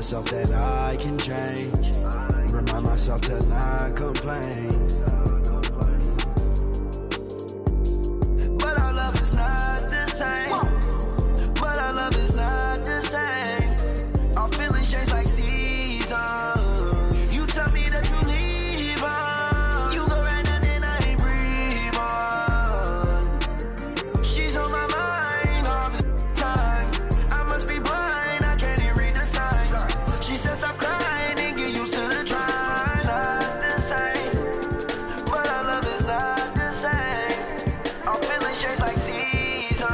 myself that I can change. Remind myself to not complain. But our love is not the same. But our love is not the same. Our feelings change like seasons. You tell me that you leave on. You go right now, then I ain't breathe on. She's on my mind all the time. I must be blind, I can't even read the signs. She said stop crying and get used to the drive. Not the same, but our love is not the same. Our feelings change like seasons.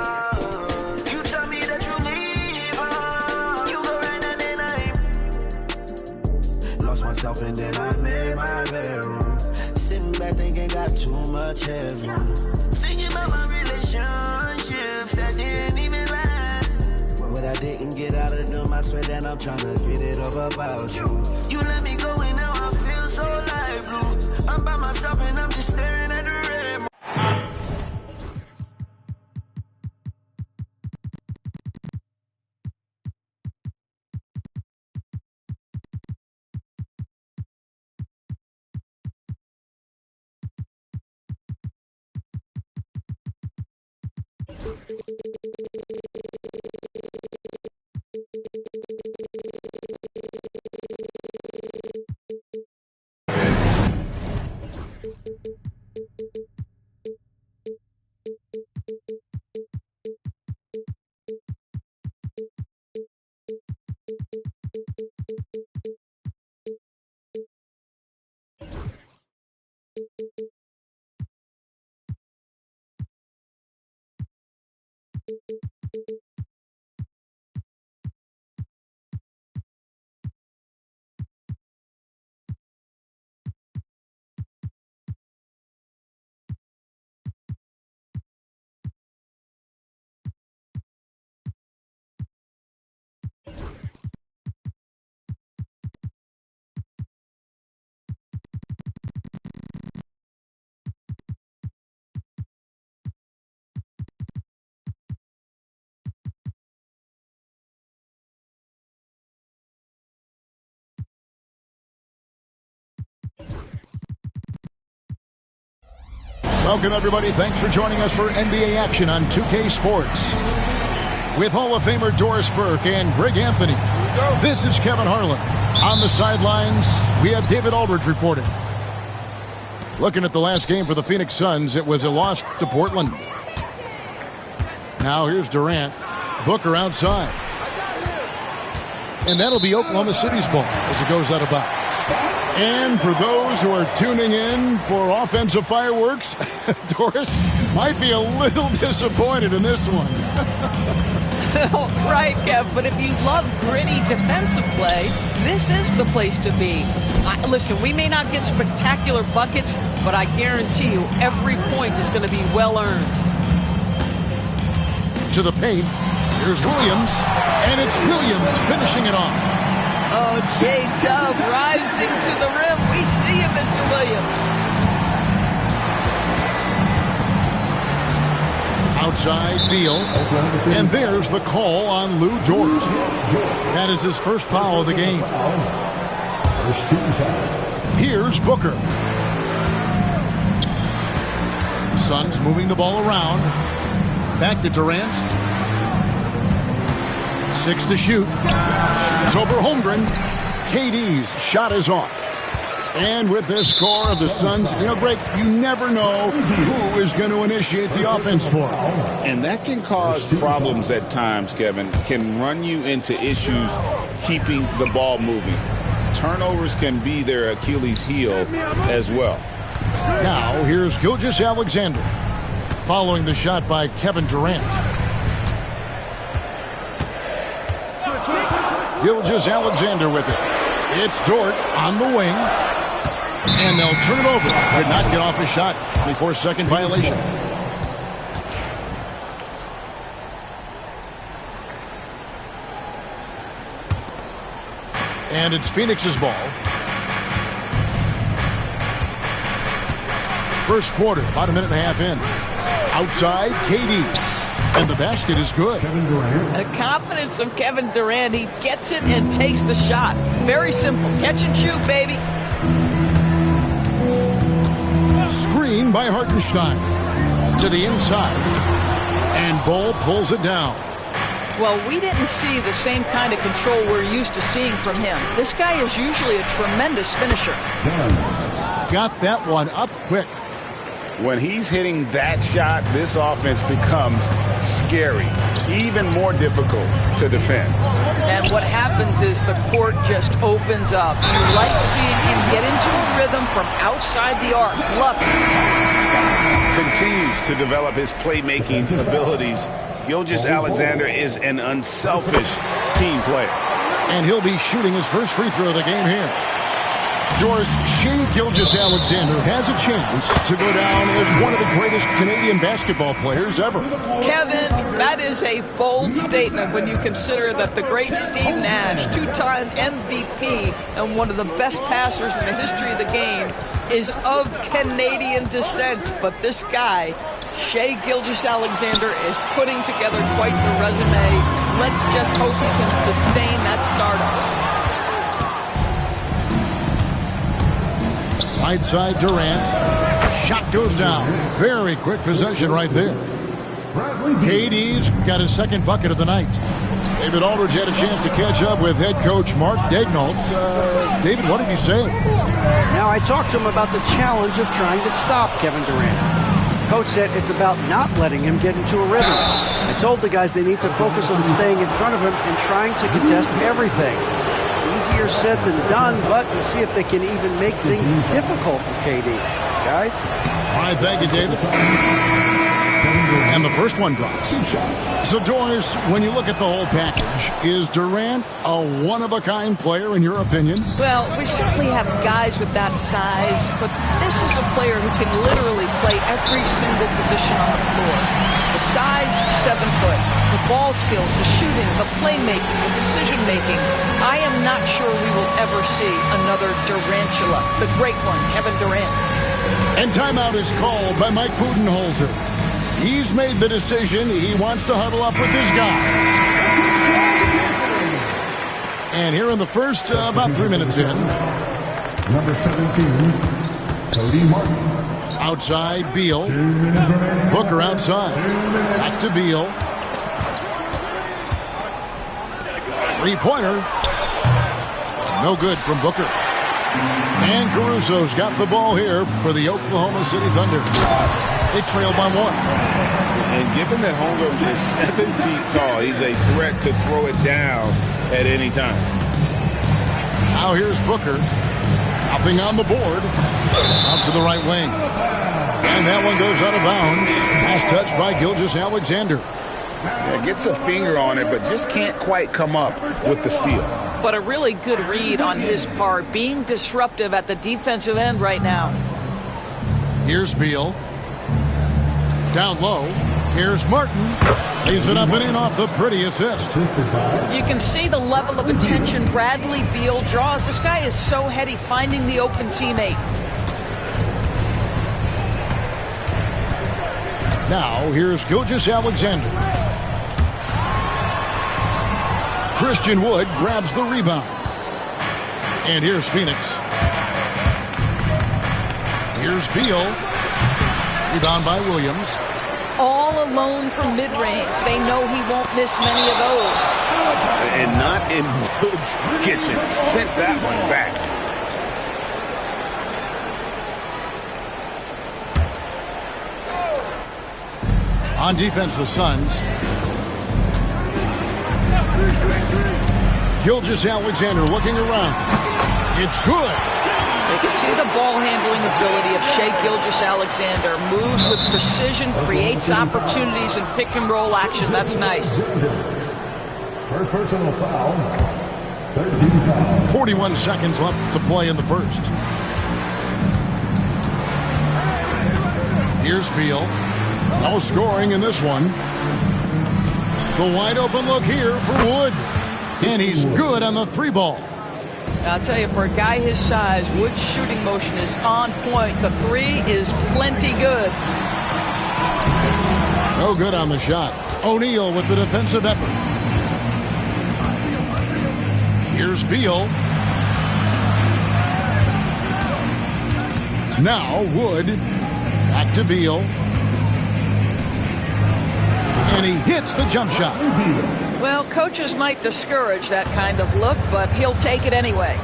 You tell me that you leave on. You go right now, then I ain't. Lost myself and then I made my bedroom. Sitting back thinking got too much headroom. Thinking about my relationships that didn't even last. What I didn't get out of them, I swear that I'm trying to get it up about you. You let me go and now I feel so light blue. I'm by myself and I'm just staring at the red. Welcome, everybody. Thanks for joining us for NBA action on 2K Sports. With Hall of Famer Doris Burke and Greg Anthony, this is Kevin Harlan. On the sidelines, we have David Aldridge reporting. Looking at the last game for the Phoenix Suns, it was a loss to Portland. Now here's Durant. Booker outside. And that'll be Oklahoma City's ball as it goes out of bounds. And for those who are tuning in for offensive fireworks, Doris might be a little disappointed in this one. Right, Kev, but if you love gritty defensive play, this is the place to be. Listen, we may not get spectacular buckets, but I guarantee you every point is going to be well earned. To the paint, here's Williams, and it's Williams finishing it off. Oh, J-Dub rising to the rim. We see you, Mr. Williams. Outside, Beal. And there's the call on Lou Dort. That is his first foul of the game. Here's Booker. Suns moving the ball around. Back to Durant. 6 to shoot. Shoots over Holmgren. KD's shot is off. And with this score of the Suns, you know, Greg, you never know who is going to initiate the offense for them. And that can cause problems at times, Kevin. Can run you into issues keeping the ball moving. Turnovers can be their Achilles heel as well. Now, here's Gilgeous-Alexander following the shot by Kevin Durant. Gilgeous-Alexander with it. It's Dort on the wing. And they'll turn it over. Did not get off his shot. 24-second violation. And it's Phoenix's ball. First quarter, about a minute and a half in. Outside, KD. And the basket is good. The confidence of Kevin Durant. He gets it and takes the shot. Very simple. Catch and shoot, baby. Screen by Hartenstein. To the inside. And Bull pulls it down. Well, we didn't see the same kind of control we're used to seeing from him. This guy is usually a tremendous finisher. Got that one up quick. When he's hitting that shot, this offense becomes scary, even more difficult to defend. And what happens is the court just opens up. You like seeing him get into a rhythm from outside the arc. Love it. Continues to develop his playmaking abilities. Gilgeous-Alexander is an unselfish team player. And he'll be shooting his first free throw of the game here. Doris, Shai Gilgeous-Alexander has a chance to go down as one of the greatest Canadian basketball players ever. Kevin, that is a bold statement when you consider that the great Steve Nash, two-time MVP and one of the best passers in the history of the game, is of Canadian descent. But this guy, Shai Gilgeous-Alexander, is putting together quite the resume. Let's just hope he can sustain that stardom. Right side, Durant. Shot goes down. Very quick possession right there. KD's got his second bucket of the night. David Aldridge had a chance to catch up with head coach Mark Daignault. David, what did he say? Now, I talked to him about the challenge of trying to stop Kevin Durant. Coach said it's about not letting him get into a rhythm. I told the guys they need to focus on staying in front of him and trying to contest everything. Easier said than done, but we'll see if they can even make things difficult for KD. Guys? All right, thank you, David. And the first one drops. So, Doris, when you look at the whole package, is Durant a one-of-a-kind player in your opinion? Well, we certainly have guys with that size, but this is a player who can literally play every single position on the floor. The size, 7 foot. The ball skills, the shooting, the playmaking, the decision-making. I am not sure we will ever see another Durantula. The great one, Kevin Durant. And timeout is called by Mike Budenholzer. He's made the decision. He wants to huddle up with his guys. And here in the first, about 3 minutes in. Number 17, Cody Martin. Outside, Beal. Booker outside. Back to Beal. Three-pointer. No good from Booker. And Caruso's got the ball here for the Oklahoma City Thunder. They trail by 1. And given that Holmgren is 7 feet tall, he's a threat to throw it down at any time. Now here's Booker. Nothing on the board. Out to the right wing. And that one goes out of bounds. Last touch by Gilgeous-Alexander. Yeah, gets a finger on it, but just can't quite come up with the steal. But a really good read on his part, being disruptive at the defensive end right now. Here's Beal. Down low. Here's Martin. Lays it up and in off the pretty assist. You can see the level of attention Bradley Beal draws. This guy is so heady finding the open teammate. Now here's Gilgeous-Alexander. Christian Wood grabs the rebound. And here's Phoenix. Here's Beal. Rebound by Williams. All alone from mid-range. They know he won't miss many of those. And not in Wood's kitchen. Sent that one back. On defense, the Suns. Gilgeous-Alexander looking around. It's good. You can see the ball handling ability of Shai Gilgeous-Alexander. Moves with precision, creates opportunities in pick and roll action. That's nice. First personal foul. 13 foul. 41 seconds left to play in the first. Here's Beal. No scoring in this one. The wide open look here for Wood. And he's good on the 3-ball. I'll tell you, for a guy his size, Wood's shooting motion is on point. The 3 is plenty good. No good on the shot. O'Neal with the defensive effort. Here's Beal. Now Wood. Back to Beal. And he hits the jump shot. Well, coaches might discourage that kind of look, but he'll take it anyway.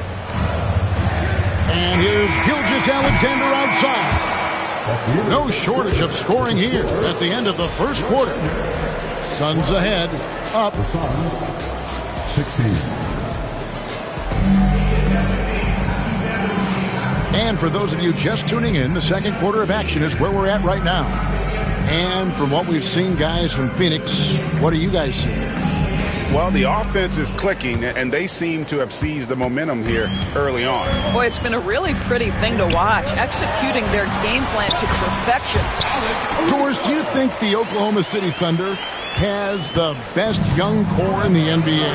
And here's Gilgeous-Alexander outside. No shortage of scoring here at the end of the first quarter. Suns ahead, up. The Suns, 16. And for those of you just tuning in, the second quarter of action is where we're at right now. And from what we've seen, guys, from Phoenix, what do you guys see? Well, the offense is clicking, and they seem to have seized the momentum here early on. Boy, it's been a really pretty thing to watch, executing their game plan to perfection. Doris, do you think the Oklahoma City Thunder has the best young core in the NBA?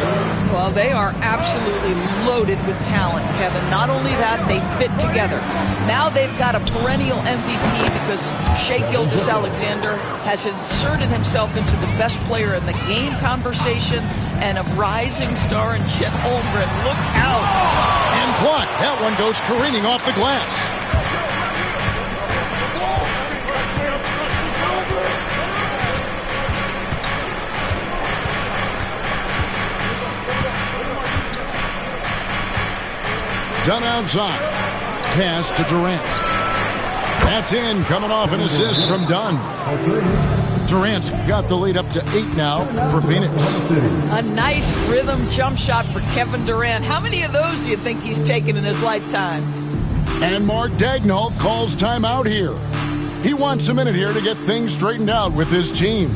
Well, they are absolutely loaded with talent, Kevin. Not only that, they fit together. Now they've got a perennial MVP because Shai Gilgeous-Alexander has inserted himself into the best player in the game conversation, and a rising star in Chet Holmgren. Look out. And blocked. That one goes careening off the glass. Done outside. Pass to Durant. That's in. Coming off an assist from Dunn. Durant's got the lead up to 8 now for Phoenix. A nice rhythm jump shot for Kevin Durant. How many of those do you think he's taken in his lifetime? And Mark Daigneault calls timeout here. He wants a minute here to get things straightened out with his team.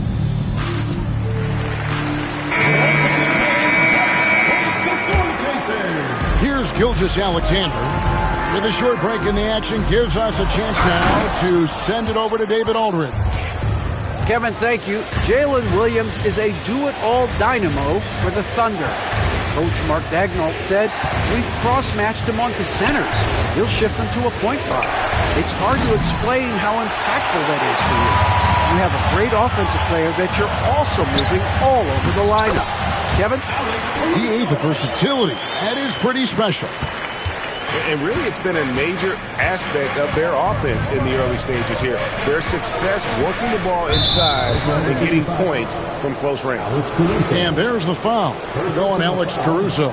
Here's Gilgeous-Alexander with a short break in the action. Gives us a chance now to send it over to David Aldridge. Kevin, thank you. Jalen Williams is a do-it-all dynamo for the Thunder. Coach Mark Daigneault said, "We've cross-matched him onto centers. He'll shift him to a point guard. It's hard to explain how impactful that is for you. You have a great offensive player that you're also moving all over the lineup." Kevin? He ate the versatility. That is pretty special. And really, it's been a major aspect of their offense in the early stages here. Their success working the ball inside and getting points from close range. And there's the foul. Going Alex Caruso.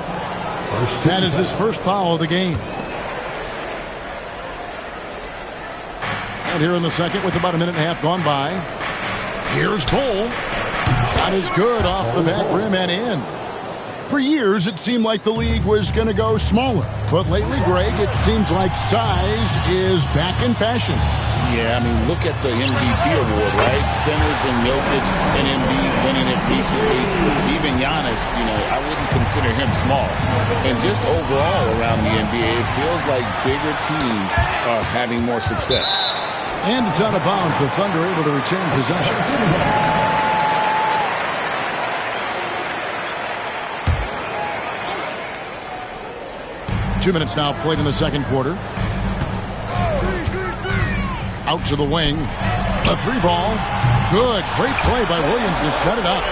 That is his first foul of the game. And here in the second with about a minute and a half gone by. Here's Cole. Shot is good off the back rim and in. For years, it seemed like the league was going to go smaller. But lately, Greg, it seems like size is back in fashion. Yeah, I mean, look at the MVP award, right? Centers and Jokic and Embiid winning it recently. Even Giannis, I wouldn't consider him small. And just overall around the NBA, it feels like bigger teams are having more success. And it's out of bounds. The Thunder able to retain possession. 2 minutes now played in the second quarter. Out to the wing. A three ball. Good. Great play by Williams to set it up.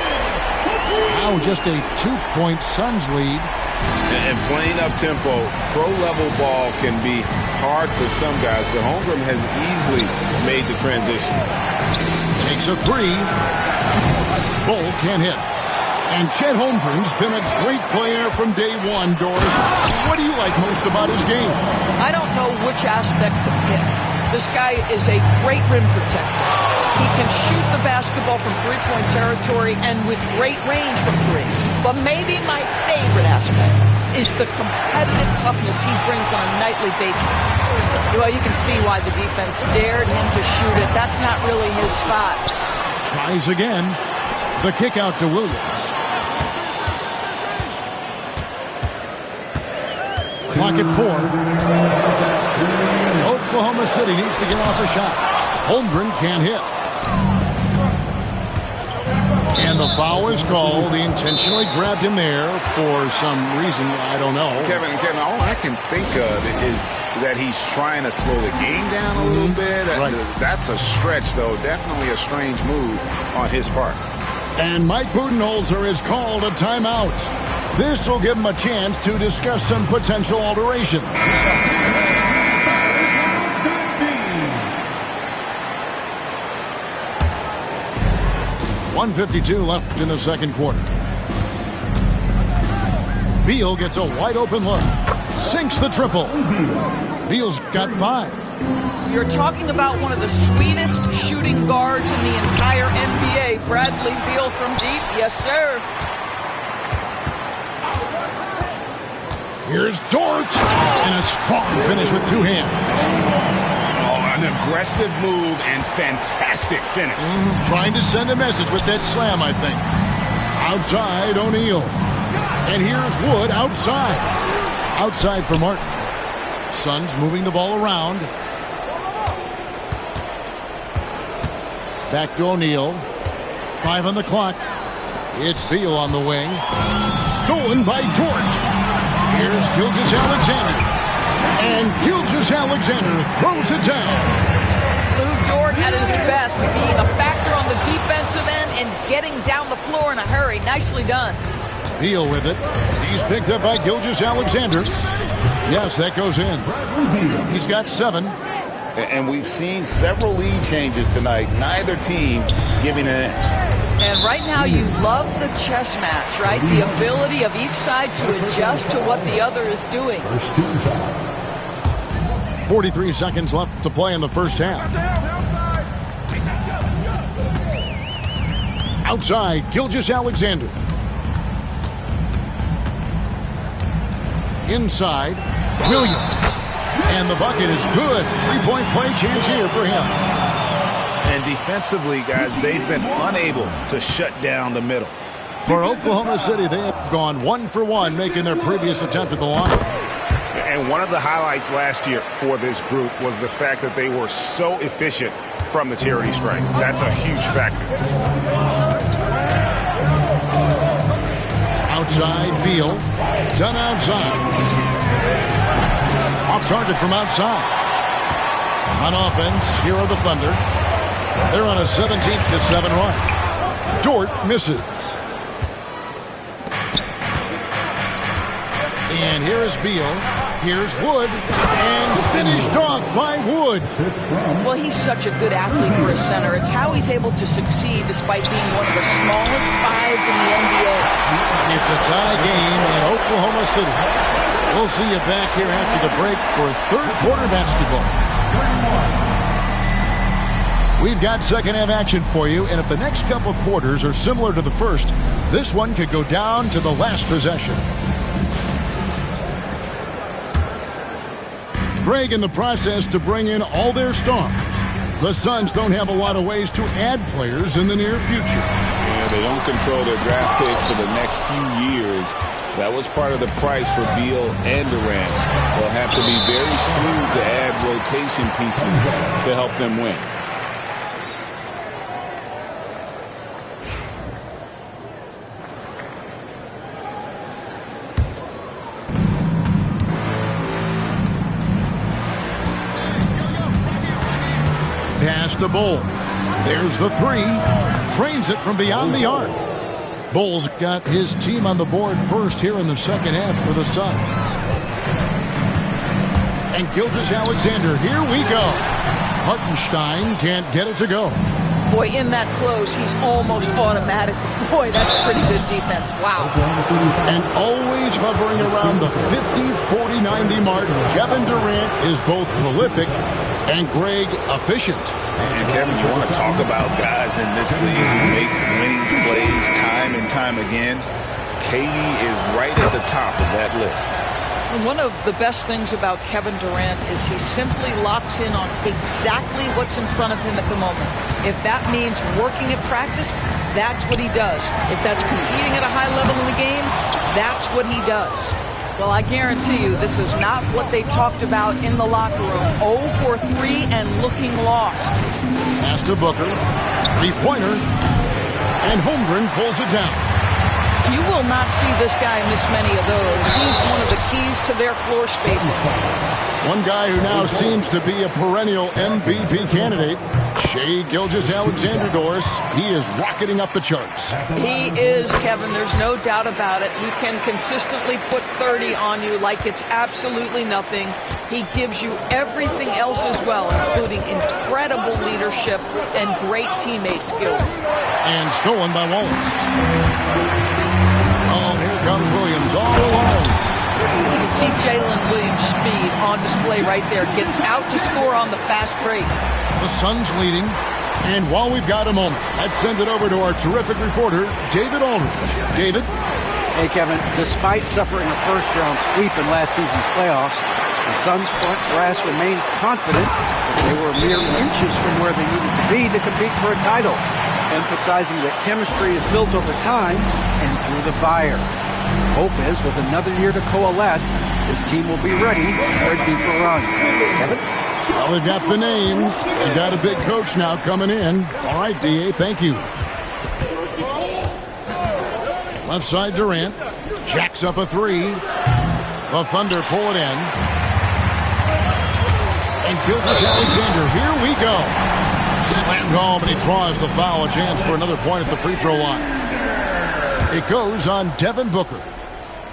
Now just a 2-point Suns lead. And playing up tempo, pro-level ball can be hard for some guys, but Holmgren has easily made the transition. Takes a three. Bull can't hit. And Chet Holmgren's been a great player from day one, Doris. What do you like most about his game? I don't know which aspect to pick. This guy is a great rim protector. He can shoot the basketball from three-point territory and with great range from three. But maybe my favorite aspect is the competitive toughness he brings on a nightly basis. Well, you can see why the defense dared him to shoot it. That's not really his spot. Tries again. The kick out to Williams. Clock at 4. Oklahoma City needs to get off a shot. Holmgren can't hit. And the foul is called. He intentionally grabbed him there for some reason. I don't know. Kevin, all I can think of is that he's trying to slow the game down a little bit. Right. That's a stretch, though. Definitely a strange move on his part. And Mike Budenholzer has called a timeout. This will give him a chance to discuss some potential alterations. 1:52 left in the second quarter. Beal gets a wide open look. Sinks the triple. Beal's got 5. You're talking about one of the sweetest shooting guards in the entire NBA. Bradley Beal from deep. Yes, sir. Here's Dort. And a strong finish with 2 hands. An aggressive move and fantastic finish. Trying to send a message with that slam, I think. Outside, O'Neal. And here's Wood outside. Outside for Martin. Suns moving the ball around. Back to O'Neal. 5 on the clock. It's Beal on the wing. Stolen by Dort. Here's Gilgeous-Alexander. And Gilgeous-Alexander throws it down. Lou Dort at his best, being a factor on the defensive end and getting down the floor in a hurry. Nicely done. Beal with it. He's picked up by Gilgeous-Alexander. Yes, that goes in. He's got 7. And we've seen several lead changes tonight. Neither team giving an inch. And right now you love the chess match, right? The ability of each side to adjust to what the other is doing. 43 seconds left to play in the first half. Outside, Gilgeous-Alexander. Inside, Williams. And the bucket is good. 3-point play chance here for him. And defensively, guys, they've been unable to shut down the middle. For Oklahoma City, they have gone 1 for 1, making their previous attempt at the line. And one of the highlights last year for this group was the fact that they were so efficient from the charity stripe. That's a huge factor. Outside, Beal. Done outside. Off target from outside. On offense, here are the Thunder. They're on a 17-7 run. Dort misses. And here is Beal. Here's Wood. And finished off by Wood. Well, he's such a good athlete for a center. It's how he's able to succeed despite being one of the smallest 5s in the NBA. It's a tie game in Oklahoma City. We'll see you back here after the break for third quarter basketball. We've got second half action for you, and if the next couple quarters are similar to the first, this one could go down to the last possession. Greg in the process to bring in all their stars. The Suns don't have a lot of ways to add players in the near future. Yeah, they don't control their draft picks for the next few years. That was part of the price for Beal and Durant. They'll have to be very shrewd to add rotation pieces to help them win. Pass to Bull. There's the 3. Trains it from beyond the arc. Bull's got his team on the board first here in the second half for the Suns. And Gilgeous-Alexander, here we go. Hartenstein can't get it to go. Boy, in that close, he's almost automatic. Boy, that's pretty good defense. Wow. And always hovering around the 50, 40, 90 mark, Kevin Durant is both prolific and Greg efficient. And Kevin, you want to talk about guys in this league who make winning plays time and time again? KD is right at the top of that list. And one of the best things about Kevin Durant is he simply locks in on exactly what's in front of him at the moment. If that means working at practice, that's what he does. If that's competing at a high level in the game, that's what he does. Well, I guarantee you this is not what they talked about in the locker room. 0 for 3 and looking lost. Pass to Booker. 3-pointer. And Holmgren pulls it down. You will not see this guy miss many of those. He's one of the keys to their floor spacing. One guy who now seems to be a perennial MVP candidate, Shai Gilgeous-Alexander. He is rocketing up the charts. He is, Kevin. There's no doubt about it. He can consistently put 30 on you like it's absolutely nothing. He gives you everything else as well, including incredible leadership and great teammate skills. And stolen by Wallace. Oh, here comes Williams all alone. You can see Jalen Williams' speed on display right there. Gets out to score on the fast break. The Suns leading. And while we've got a moment, let's send it over to our terrific reporter, David Aldridge. David? Hey, Kevin. Despite suffering a first-round sweep in last season's playoffs, the Suns' front brass remains confident that they were mere inches from where they needed to be to compete for a title, emphasizing that chemistry is built over time and through the fire. Hope is, with another year to coalesce, this team will be ready for a deeper run. Kevin? Well, we've got the names. We've got a big coach now coming in. All right, D.A., thank you. Left side, Durant. Jacks up a three. The Thunder pull it in. And Gilgeous-Alexander, here we go. Slammed home, and he draws the foul. A chance for another point at the free throw line. It goes on Devin Booker.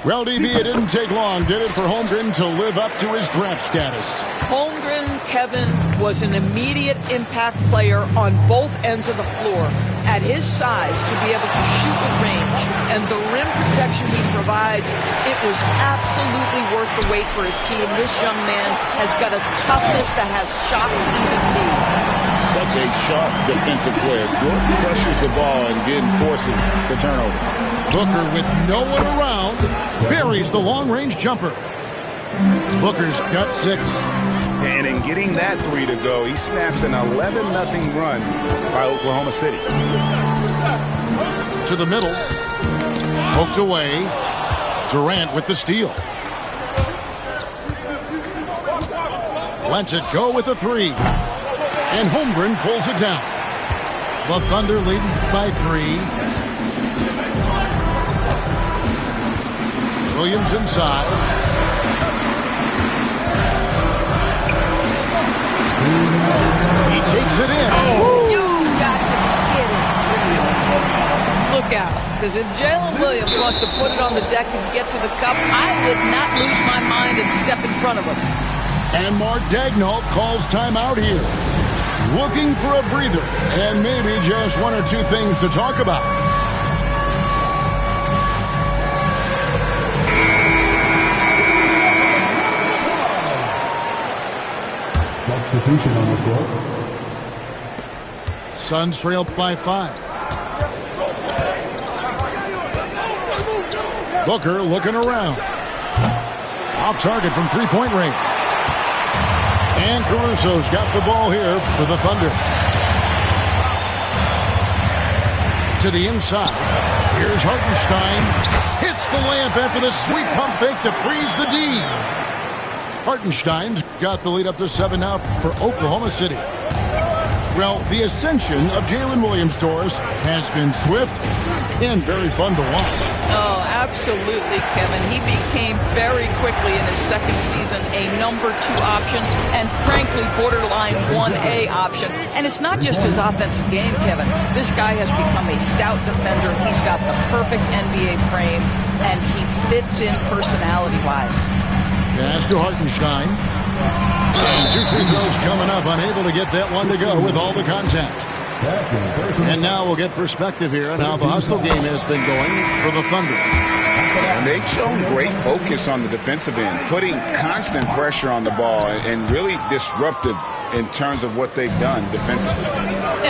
Well, DB, it didn't take long, did it, for Holmgren to live up to his draft status? Holmgren, Kevin, was an immediate impact player on both ends of the floor. At his size, to be able to shoot with range and the rim protection he provides, it was absolutely worth the wait for his team. This young man has got a toughness that has shocked even me. Such a sharp defensive player. Good pressures the ball and then forces the turnover. Booker, with no one around, buries the long-range jumper. Booker's got 6. And in getting that three to go, he snaps an 11-0 run by Oklahoma City. To the middle. Poked away. Durant with the steal. Lets it go with a 3. And Holmgren pulls it down. The Thunder leading by 3. Williams inside. He takes it in. Oh. You got to be kidding. Look out. Because if Jalen Williams wants to put it on the deck and get to the cup, I would not lose my mind and step in front of him. And Mark Daigneault calls timeout here. Looking for a breather and maybe just one or two things to talk about. Substitution on the floor. Suns trail by 5. Booker looking around. Off target from three-point range. And Caruso's got the ball here for the Thunder. To the inside. Here's Hartenstein. Hits the layup after the sweet pump fake to freeze the D. Hartenstein's got the lead up to 7 now for Oklahoma City. Well, the ascension of Jalen Williams, Doris, has been swift and very fun to watch. Oh, absolutely, Kevin. He became very quickly in his second season a number 2 option and, frankly, borderline 1A option. And it's not just his offensive game, Kevin. This guy has become a stout defender. He's got the perfect NBA frame, and he fits in personality-wise. Pass to Hartenstein. And 2 free throws coming up. Unable to get that one to go with all the contact. And now we'll get perspective here on how the hustle game has been going for the Thunder. And they've shown great focus on the defensive end, putting constant pressure on the ball and really disruptive in terms of what they've done defensively.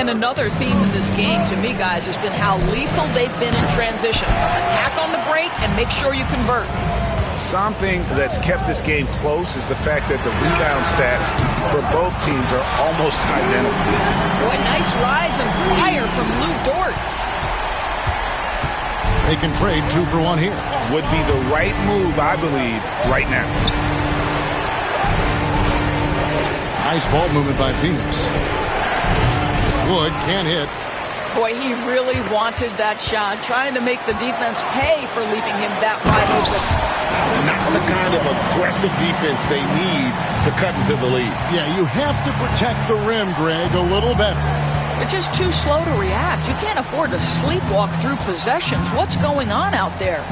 And another theme in this game to me, guys, has been how lethal they've been in transition. Attack on the break and make sure you convert. Something that's kept this game close is the fact that the rebound stats for both teams are almost identical. Boy, nice rise and fire from Lou Dort. They can trade 2 for 1 here. Would be the right move, I believe, right now. Nice ball movement by Phoenix. Wood can't hit. Boy, he really wanted that shot, trying to make the defense pay for leaving him that wide open. Not the kind of aggressive defense they need to cut into the lead. Yeah, you have to protect the rim, Greg, a little better. They're just too slow to react. You can't afford to sleepwalk through possessions. What's going on out there?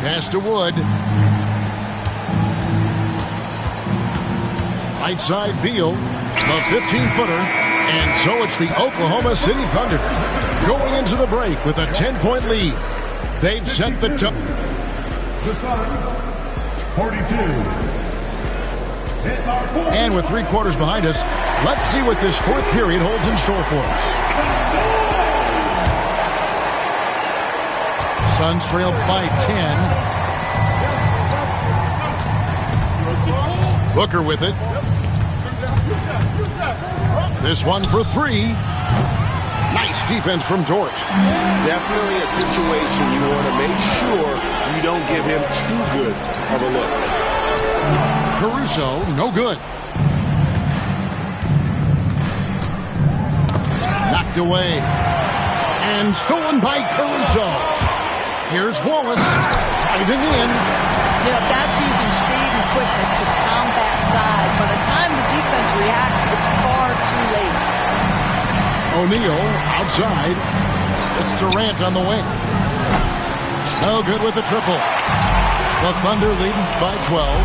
Pass to Wood. Right side Beal, the 15-footer. And so it's the Oklahoma City Thunder going into the break with a 10-point lead. They've set the tone. The Suns, 42. And with 3 quarters behind us, let's see what this fourth period holds in store for us. Suns trailed by 10. Booker with it. This one for 3. Nice defense from Dort. Definitely a situation you want to make sure you don't give him too good of a look. Caruso, no good. Knocked away. And stolen by Caruso. Here's Wallace. Driving in. You know, that's using speed and quickness to combat size. By the time the defense reacts, it's far too late. O'Neal outside. It's Durant on the wing. No good with the triple. The Thunder leading by 12.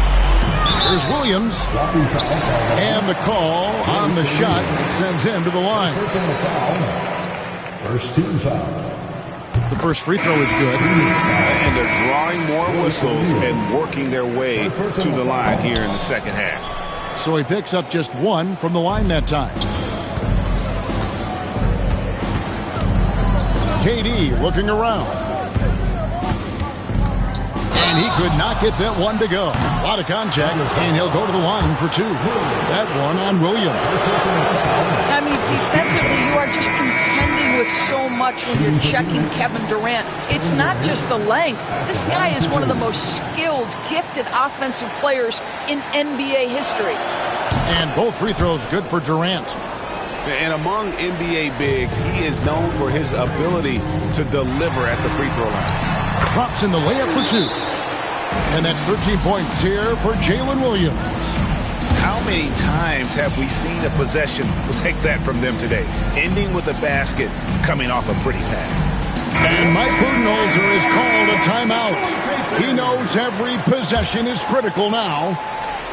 There's Williams. And the call on the shot sends him to the line. First team foul. The first free throw is good. And they're drawing more whistles and working their way to the line here in the second half. So he picks up just 1 from the line that time. KD looking around. And he could not get that one to go. A lot of contact, and he'll go to the line for 2. That one on Williams. I mean, defensively, you are just contending with so much when you're checking Kevin Durant. It's not just the length. This guy is one of the most skilled, gifted offensive players in NBA history. And both free throws good for Durant. And among NBA bigs, he is known for his ability to deliver at the free throw line. Drops in the layup for 2. And that's 13 points here for Jalen Williams. How many times have we seen a possession like that from them today? Ending with a basket, coming off a pretty pass. And Mike Budenholzer has called a timeout. He knows every possession is critical now.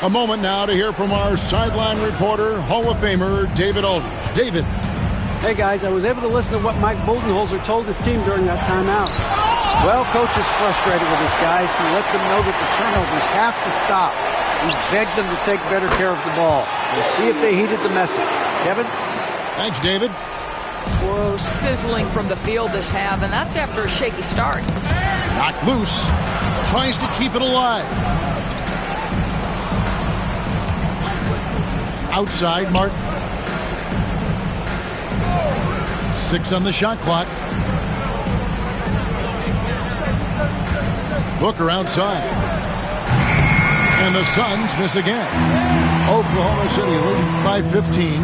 A moment now to hear from our sideline reporter, Hall of Famer David Aldridge. David. Hey, guys, I was able to listen to what Mike Budenholzer told his team during that timeout. Well, coach is frustrated with his guys. He let them know that the turnovers have to stop. He begged them to take better care of the ball. We'll see if they heeded the message. Kevin? Thanks, David. Whoa, sizzling from the field this half, and that's after a shaky start. Knocked loose. Tries to keep it alive. Outside, Martin. 6 on the shot clock. Booker outside. And the Suns miss again. Oklahoma City leading by 15.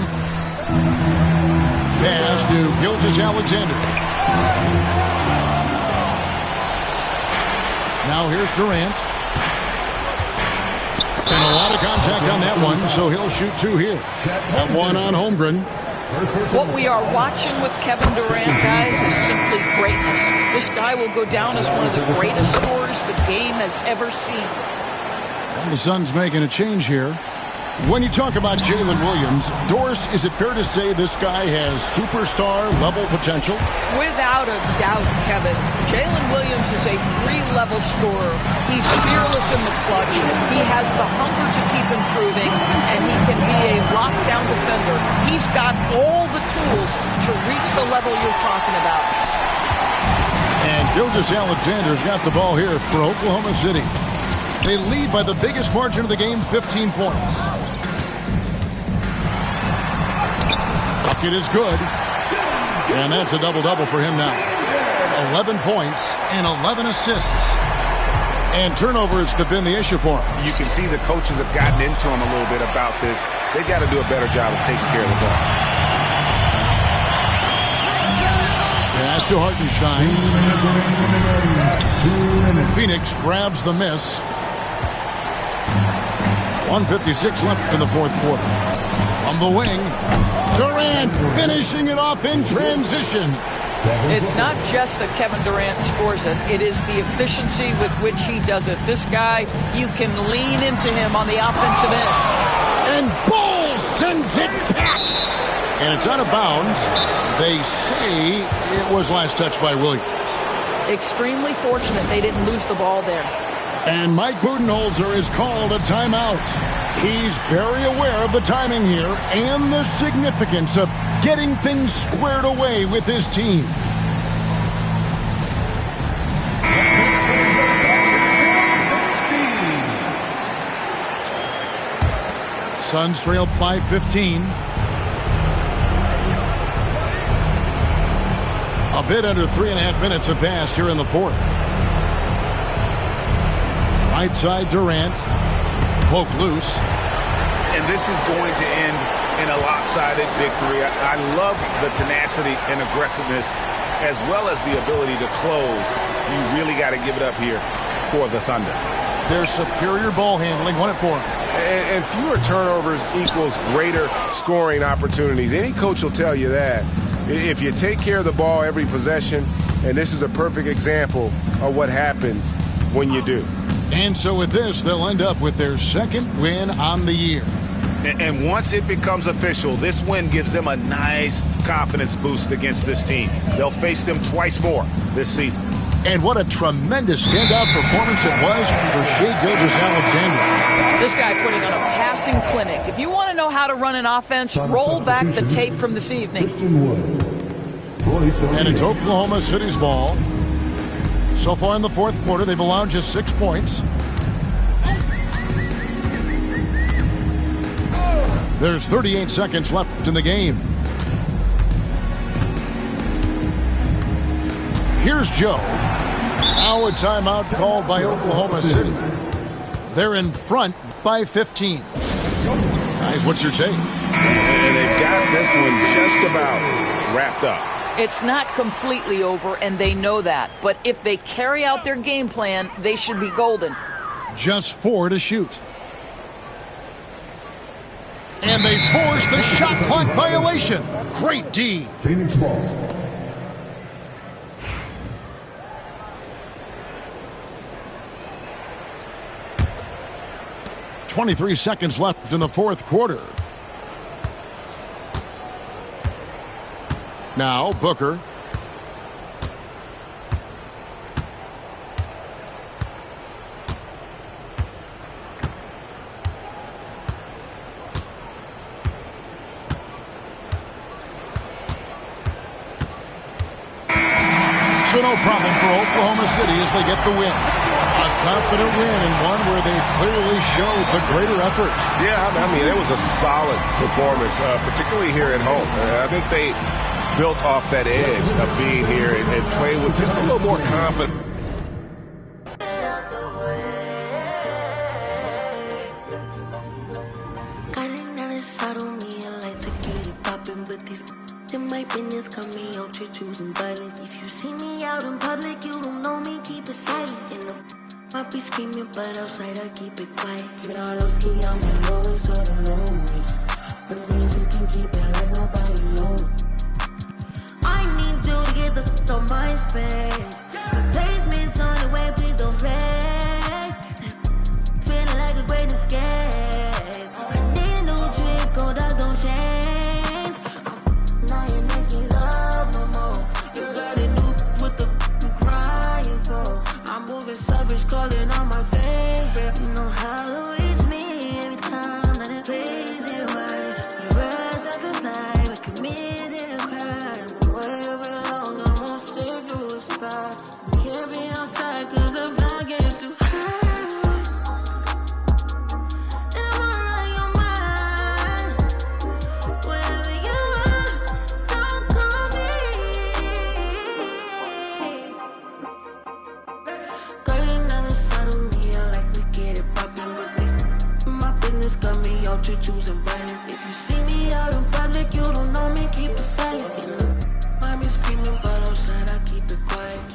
Pass to Gilgeous-Alexander. Now here's Durant. And a lot of contact on that one, so he'll shoot 2 here. That one on Holmgren. What we are watching with Kevin Durant, guys, is simply greatness. This guy will go down as one of the greatest scorers the game has ever seen. And the Suns making a change here. When you talk about Jalen Williams, Doris, is it fair to say this guy has superstar-level potential? Without a doubt, Kevin. Jalen Williams is a 3-level scorer. He's fearless in the clutch. He has the hunger to keep improving, and he can be a lockdown defender. He's got all the tools to reach the level you're talking about. And Gilgeous-Alexander's got the ball here for Oklahoma City. They lead by the biggest margin of the game, 15 points. Bucket is good. And that's a double-double for him now. 11 points and 11 assists. And turnovers have been the issue for him. You can see the coaches have gotten into him a little bit about this. They've got to do a better job of taking care of the ball. to Hartenstein. Phoenix grabs the miss. 1:56 left in the fourth quarter. From the wing, Durant finishing it off in transition. It's not just that Kevin Durant scores it. It is the efficiency with which he does it. This guy, you can lean into him on the offensive end. And Ball sends it back. And it's out of bounds. They say it was last touched by Williams. Extremely fortunate they didn't lose the ball there. And Mike Budenholzer is called a timeout. He's very aware of the timing here and the significance of getting things squared away with his team. Suns trail by 15. A bit under 3.5 minutes have passed here in the fourth. Right side Durant. Poke loose. And this is going to end in a lopsided victory. I love the tenacity and aggressiveness as well as the ability to close. You really got to give it up here for the Thunder. Their superior ball handling won it for them. And fewer turnovers equals greater scoring opportunities. Any coach will tell you that. If you take care of the ball every possession, and this is a perfect example of what happens when you do. And so with this, they'll end up with their second win on the year. And once it becomes official, this win gives them a nice confidence boost against this team. They'll face them twice more this season. And what a tremendous standout performance it was for Shai Gilgeous-Alexander. This guy putting on a passing clinic. If you want to know how to run an offense, roll back the tape from this evening. And it's Oklahoma City's ball. So far in the fourth quarter, they've allowed just 6 points. There's 38 seconds left in the game. Here's Joe. Now a timeout called by Oklahoma City. They're in front by 15. Guys, what's your take? And they've got this one just about wrapped up. It's not completely over, and they know that. But if they carry out their game plan, they should be golden. Just 4 to shoot. And they force the shot clock violation. Great D. Phoenix ball. .23 seconds left in the fourth quarter. Now Booker. So no problem for Oklahoma City as they get the win. A confident win and one where they clearly showed the greater effort. Yeah, I mean, it was a solid performance, particularly here at home. I think they built off that edge of being here and played with just a little more confidence. Choosing violence. If you see me out in public, you don't know me, keep it silent. You know, I be screaming, but outside I keep it quiet. Keep it all low ski, I'm the lowest of the lowest. But as long as you can keep it like nobody knows. I need you to get the f on my space. Replacements on the way, please don't play. Feeling like a great escape. I need a new trick, gold dogs don't change. Now you're making love no more. You got a new what the f you crying for. I'm moving savage, calling on my favorite. You know how to reach me every time that it plays it right. You rise like a fly, we committed crime. Wherever long, I'm on sick to a spot. We can't be outside cause the block gets too high. Choosing violence. If you see me out in public, you don't know me, keep it silent. You know, I be screaming, but outside I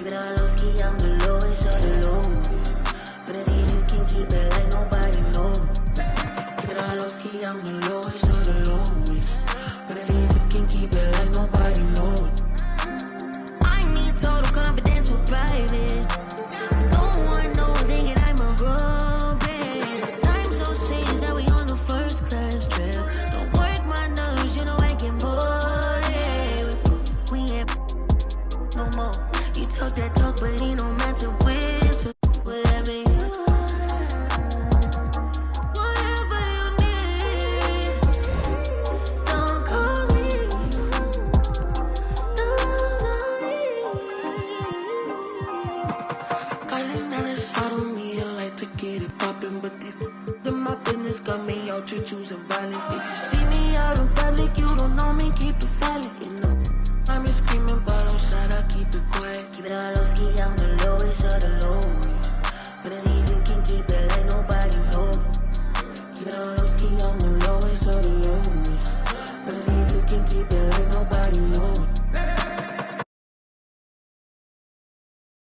Keep it all low ski, I'm the lowest of the lowest. But if you can keep it like nobody knows. Keep it all low ski, I'm the lowest of the lowest. But if you can keep it like nobody knows. I need total confidential private. Don't want no one thinking I'm a robot. Time so serious that we on the first class trip. Don't work my nerves, you know I get bored. We ain't no more. You talk that talk, but ain't no matter with. Whatever.